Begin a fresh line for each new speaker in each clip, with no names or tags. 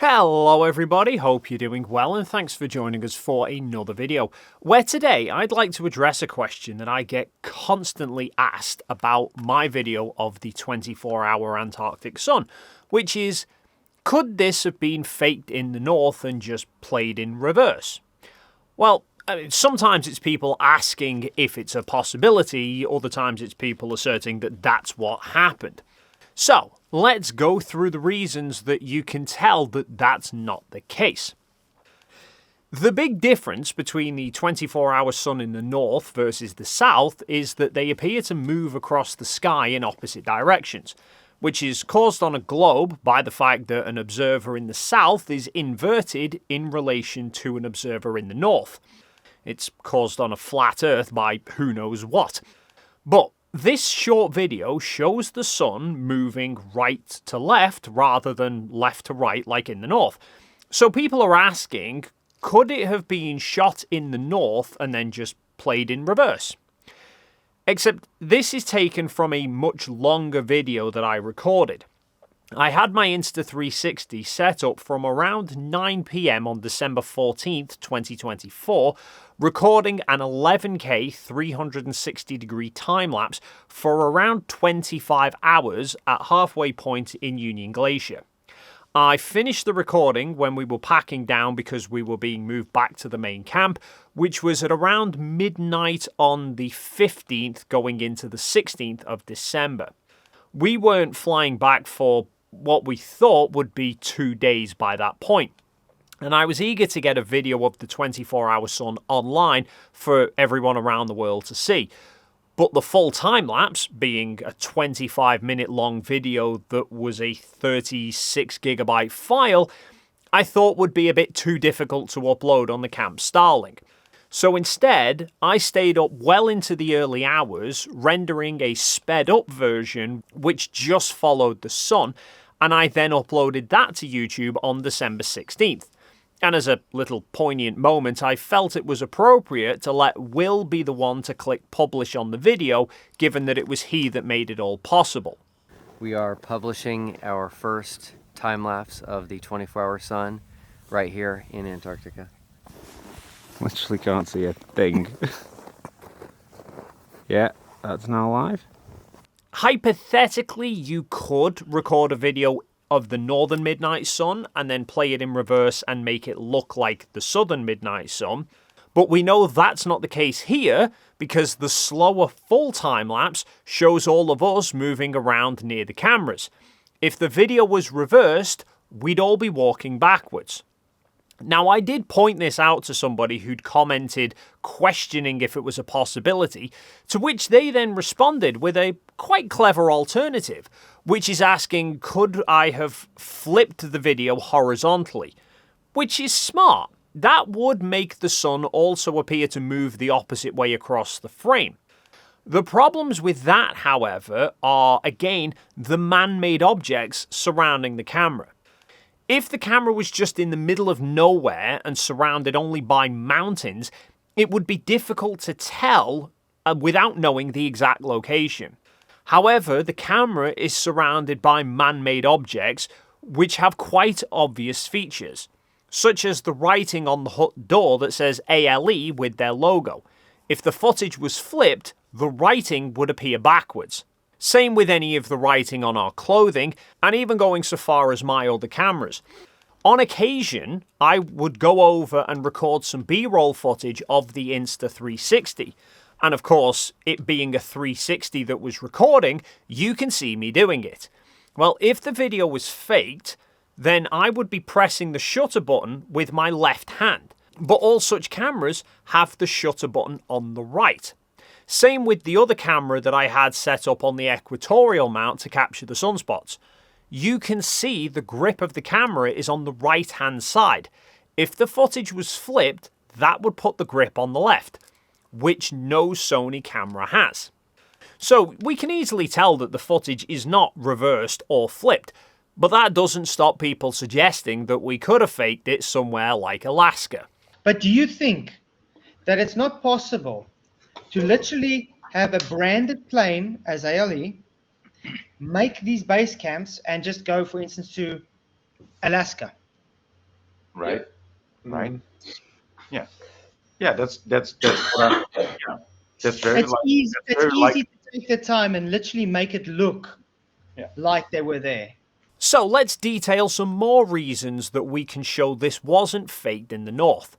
Hello everybody, hope you're doing well and thanks for joining us for another video, where today I'd like to address a question that I get constantly asked about my video of the 24-hour Antarctic sun, which is, could this have been faked in the north and just played in reverse? Well, sometimes it's people asking if it's a possibility, other times it's people asserting that that's what happened. So, let's go through the reasons that you can tell that that's not the case. The big difference between the 24-hour sun in the north versus the south is that they appear to move across the sky in opposite directions, which is caused on a globe by the fact that an observer in the south is inverted in relation to an observer in the north. It's caused on a flat Earth by who knows what. But this short video shows the sun moving right to left rather than left to right like in the north. So people are asking, could it have been shot in the north and then just played in reverse? Except this is taken from a much longer video that I recorded. I had my Insta360 set up from around 9 PM on December 14th, 2024, recording an 11K 360 degree time-lapse for around 25 hours at halfway point in Union Glacier. I finished the recording when we were packing down because we were being moved back to the main camp, which was at around midnight on the 15th going into the 16th of December. We weren't flying back for what we thought would be 2 days by that point. And I was eager to get a video of the 24-hour sun online for everyone around the world to see. But the full time-lapse, being a 25-minute long video that was a 36GB file, I thought would be a bit too difficult to upload on the camp Starlink. So instead, I stayed up well into the early hours, rendering a sped-up version which just followed the sun, and I then uploaded that to YouTube on December 16th. And as a little poignant moment, I felt it was appropriate to let Will be the one to click publish on the video, given that it was he that made it all possible.
We are publishing our first time-lapse of the 24-hour sun right here in Antarctica.
Literally can't see a thing. Yeah, that's now live.
Hypothetically, you could record a video of the northern midnight sun and then play it in reverse and make it look like the southern midnight sun. But we know that's not the case here because the slower full time lapse shows all of us moving around near the cameras. If the video was reversed, we'd all be walking backwards. Now, I did point this out to somebody who'd commented questioning if it was a possibility, to which they then responded with a quite clever alternative, which is asking, could I have flipped the video horizontally? Which is smart. That would make the sun also appear to move the opposite way across the frame. The problems with that, however, are, again, the man-made objects surrounding the camera. If the camera was just in the middle of nowhere and surrounded only by mountains, it would be difficult to tell without knowing the exact location. However, the camera is surrounded by man-made objects which have quite obvious features, such as the writing on the hut door that says ALE with their logo. If the footage was flipped, the writing would appear backwards. Same with any of the writing on our clothing, and even going so far as my other cameras. On occasion, I would go over and record some B-roll footage of the Insta360. And of course, it being a 360 that was recording, you can see me doing it. Well, if the video was faked, then I would be pressing the shutter button with my left hand. But all such cameras have the shutter button on the right. Same with the other camera that I had set up on the equatorial mount to capture the sunspots. You can see the grip of the camera is on the right hand side. If the footage was flipped, that would put the grip on the left, which no Sony camera has. So we can easily tell that the footage is not reversed or flipped, but that doesn't stop people suggesting that we could have faked it somewhere like Alaska.
But do you think that it's not possible to literally have a branded plane as ALE, make these base camps and just go, for instance, to Alaska?
right? Right? Yeah. Yeah, that's what yeah. That's very
It's
like
easy.
that's
It's
very
easy
like
to take the time and literally make it look
yeah.
like they were there.
So let's detail some more reasons that we can show this wasn't faked in the north.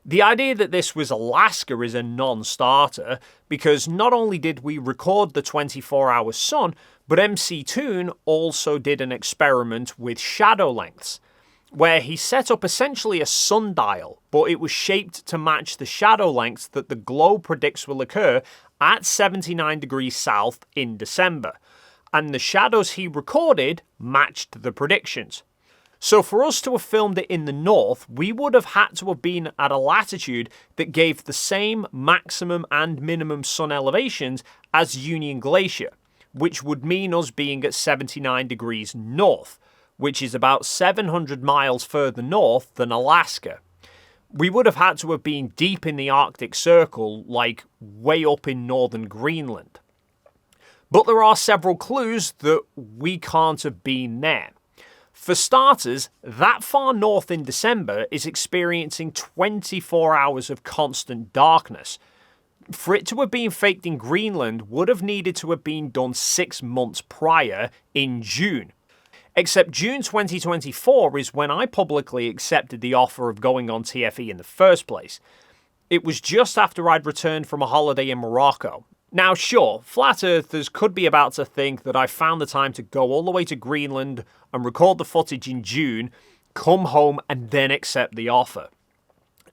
The idea that this was Alaska is a non-starter because not only did we record the 24-hour sun, but MC Toon also did an experiment with shadow lengths, where he set up essentially a sundial, but it was shaped to match the shadow lengths that the globe predicts will occur at 79 degrees south in December. And the shadows he recorded matched the predictions. So for us to have filmed it in the north, we would have had to have been at a latitude that gave the same maximum and minimum sun elevations as Union Glacier, which would mean us being at 79 degrees north, which is about 700 miles further north than Alaska. We would have had to have been deep in the Arctic Circle, like way up in northern Greenland. But there are several clues that we can't have been there. For starters, that far north in December is experiencing 24 hours of constant darkness. For it to have been faked in Greenland would have needed to have been done 6 months prior in June. Except June 2024 is when I publicly accepted the offer of going on TFE in the first place. It was just after I'd returned from a holiday in Morocco. Now sure, flat earthers could be about to think that I found the time to go all the way to Greenland and record the footage in June, come home and then accept the offer.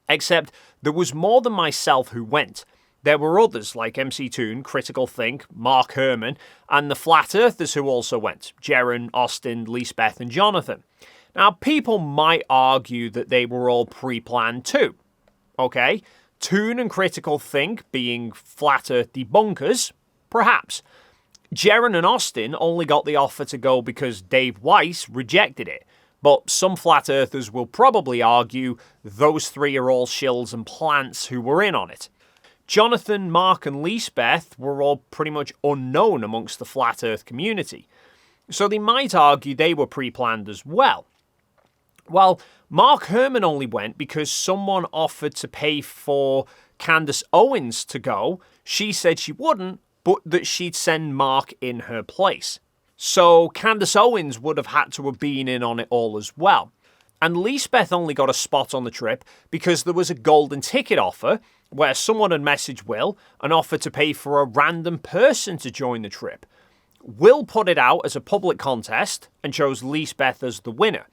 Except there was more than myself who went. There were others like MC Toon, Critical Think, Mark Herman, and the Flat Earthers who also went, Jaren, Austin, Lisbeth and Jonathan. Now people might argue that they were all pre-planned too. Okay, Toon and Critical Think being Flat Earth debunkers, perhaps. Jaren and Austin only got the offer to go because Dave Weiss rejected it. But some Flat Earthers will probably argue those three are all shills and plants who were in on it. Jonathan, Mark and Lisbeth were all pretty much unknown amongst the Flat Earth community. So they might argue they were pre-planned as well. Well, Mark Herman only went because someone offered to pay for Candace Owens to go. She said she wouldn't, but that she'd send Mark in her place. So Candace Owens would have had to have been in on it all as well. And Lisbeth only got a spot on the trip because there was a golden ticket offer where someone had messaged Will and offered to pay for a random person to join the trip. Will put it out as a public contest and chose Lisbeth as the winner.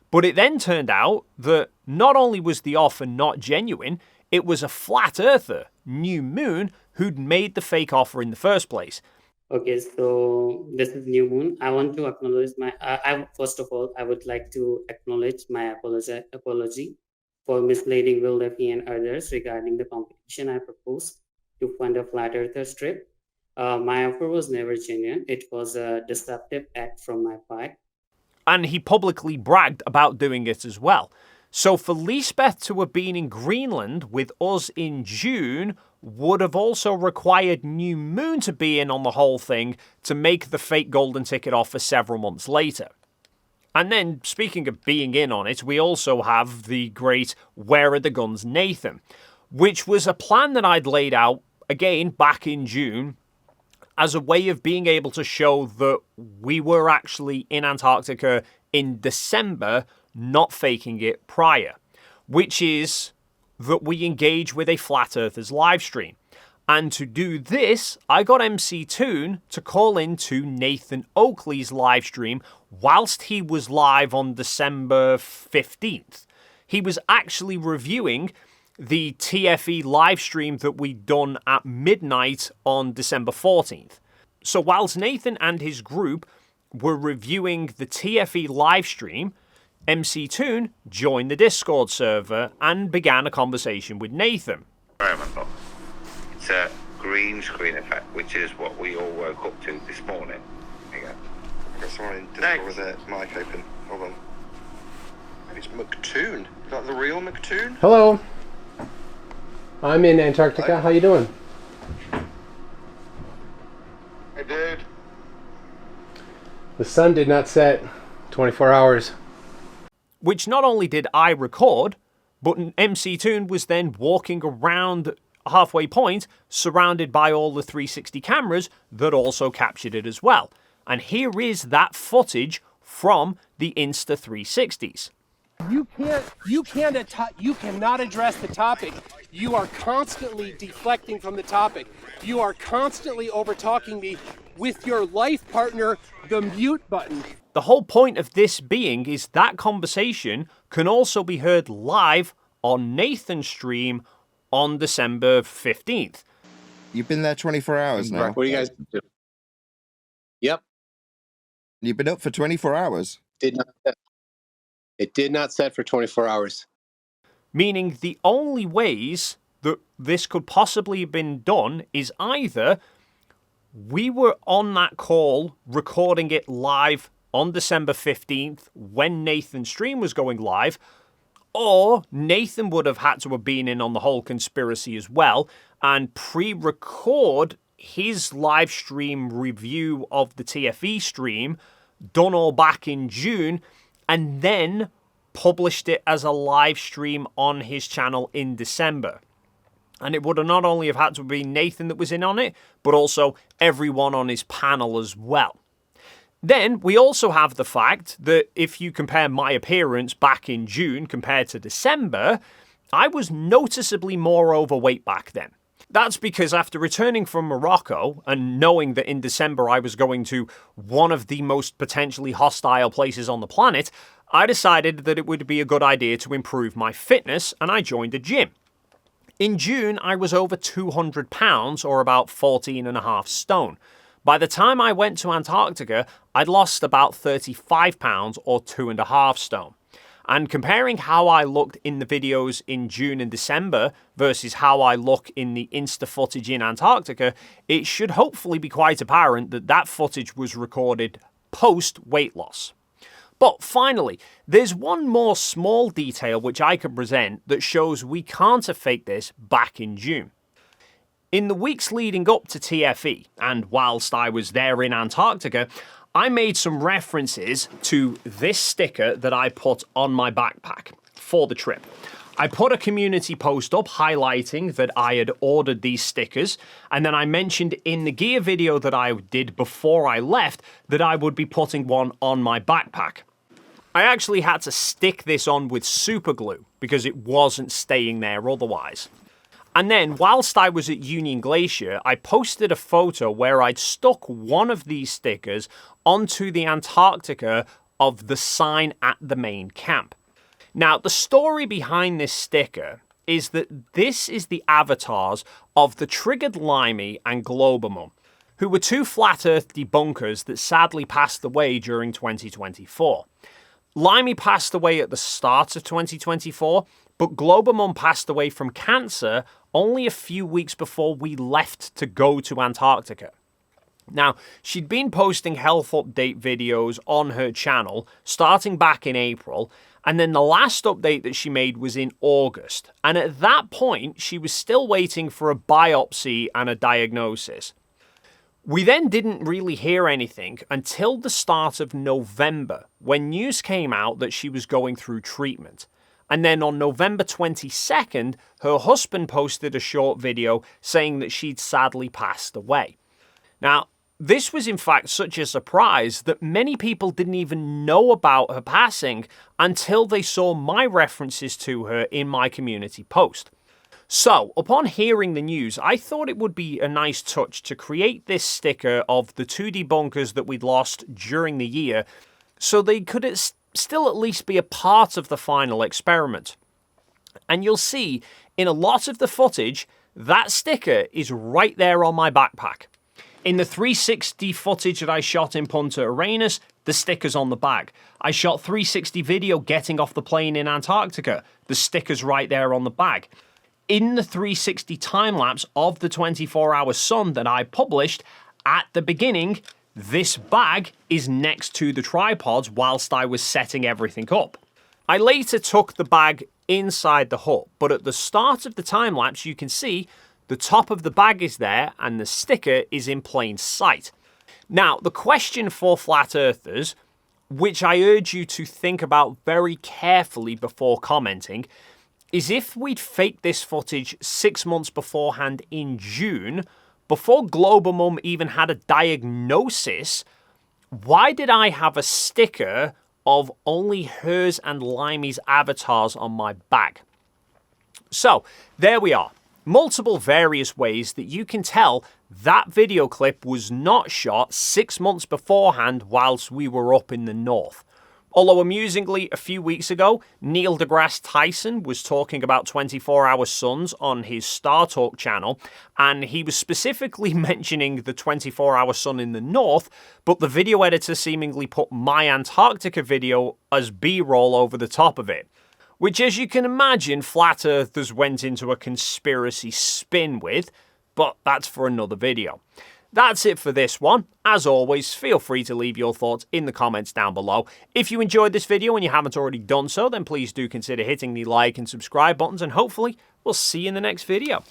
But it then turned out that not only was the offer not genuine, it was a flat earther, New Moon, who'd made the fake offer in the first place.
Okay, so this is New Moon. I want to acknowledge first of all, I would like to acknowledge my apology for misleading Will Duffy and others regarding the competition I proposed to fund a flat earthers trip. My offer was never genuine. It was a deceptive act from my part.
And he publicly bragged about doing it as well. So for Lisbeth to have been in Greenland with us in June would have also required New Moon to be in on the whole thing to make the fake golden ticket offer several months later. And then, speaking of being in on it, we also have the great Where Are the Guns Nathan, which was a plan that I'd laid out, again, back in June, as a way of being able to show that we were actually in Antarctica in December, not faking it prior, which is that we engage with a Flat Earthers live stream. And to do this, I got MC Toon to call into Nathan Oakley's live stream whilst he was live on December 15th. He was actually reviewing the TFE live stream that we'd done at midnight on December 14th. So whilst Nathan and his group were reviewing the TFE live stream, MC Toon joined the Discord server and began a conversation with Nathan.
It's a green screen effect, which is what we all woke up to this morning. There you go.
I've got someone in Discord with their mic open. Hold on. It's McToon. Is that the real McToon?
Hello. I'm in Antarctica. Hello. How you doing?
Hey, dude.
The sun did not set 24 hours.
which not only did I record, but MC Toon was then walking around halfway point surrounded by all the 360 cameras that also captured it as well. And here is that footage from the Insta 360s.
You cannot address the topic. You are constantly deflecting from the topic. You are constantly over-talking me with your life partner, the mute button.
The whole point of this being is that conversation can also be heard live on Nathan's stream on December 15th.
You've been there 24 hours now.
What do you guys do? Yep.
You've been up for 24 hours?
It did not set for 24 hours.
Meaning the only ways that this could possibly have been done is either we were on that call recording it live on December 15th when Nathan's stream was going live, or Nathan would have had to have been in on the whole conspiracy as well and pre-record his live stream review of the TFE stream, done all back in June, and then published it as a live stream on his channel in December. And it would have not only have had to be Nathan that was in on it, but also everyone on his panel as well. Then we also have the fact that if you compare my appearance back in June compared to December, I was noticeably more overweight back then. That's because after returning from Morocco and knowing that in December I was going to one of the most potentially hostile places on the planet, I decided that it would be a good idea to improve my fitness, and I joined a gym. In June, I was over 200 pounds, or about 14.5 stone. By the time I went to Antarctica, I'd lost about 35 pounds, or 2.5 stone. And comparing how I looked in the videos in June and December versus how I look in the Insta footage in Antarctica, it should hopefully be quite apparent that that footage was recorded post-weight loss. But finally, there's one more small detail which I can present that shows we can't have faked this back in June. In the weeks leading up to TFE, and whilst I was there in Antarctica, I made some references to this sticker that I put on my backpack for the trip. I put a community post up highlighting that I had ordered these stickers, and then I mentioned in the gear video that I did before I left that I would be putting one on my backpack. I actually had to stick this on with super glue because it wasn't staying there otherwise. And then, whilst I was at Union Glacier, I posted a photo where I'd stuck one of these stickers onto the Antarctica of the sign at the main camp. Now, the story behind this sticker is that this is the avatars of the Triggered Limey and Globamum, who were two flat earth debunkers that sadly passed away during 2024. Limey passed away at the start of 2024, but Globamum passed away from cancer only a few weeks before we left to go to Antarctica. Now, she'd been posting health update videos on her channel starting back in April, and then the last update that she made was in August. And at that point, she was still waiting for a biopsy and a diagnosis. We then didn't really hear anything until the start of November, when news came out that she was going through treatment. And then on November 22nd, her husband posted a short video saying that she'd sadly passed away. Now, this was in fact such a surprise that many people didn't even know about her passing until they saw my references to her in my community post. So, upon hearing the news, I thought it would be a nice touch to create this sticker of the two debunkers that we'd lost during the year, so they could still at least be a part of the final experiment. And you'll see, in a lot of the footage, that sticker is right there on my backpack. In the 360 footage that I shot in Punta Arenas, the sticker's on the back. I shot 360 video getting off the plane in Antarctica, the sticker's right there on the back. In the 360 time-lapse of the 24-hour sun that I published at the beginning, this bag is next to the tripods whilst I was setting everything up. I later took the bag inside the hut, but at the start of the time-lapse you can see the top of the bag is there and the sticker is in plain sight. Now, the question for flat earthers, which I urge you to think about very carefully before commenting, is if we'd faked this footage 6 months beforehand in June, before Global Mum even had a diagnosis, why did I have a sticker of only hers and Limey's avatars on my bag? So, there we are. Multiple various ways that you can tell that video clip was not shot 6 months beforehand whilst we were up in the north. Although amusingly, a few weeks ago, Neil deGrasse Tyson was talking about 24-hour suns on his Star Talk channel, and he was specifically mentioning the 24-hour sun in the north, but the video editor seemingly put my Antarctica video as B-roll over the top of it. Which, as you can imagine, flat earthers went into a conspiracy spin with, but that's for another video. That's it for this one. As always, feel free to leave your thoughts in the comments down below. If you enjoyed this video and you haven't already done so, then please do consider hitting the like and subscribe buttons, and hopefully we'll see you in the next video.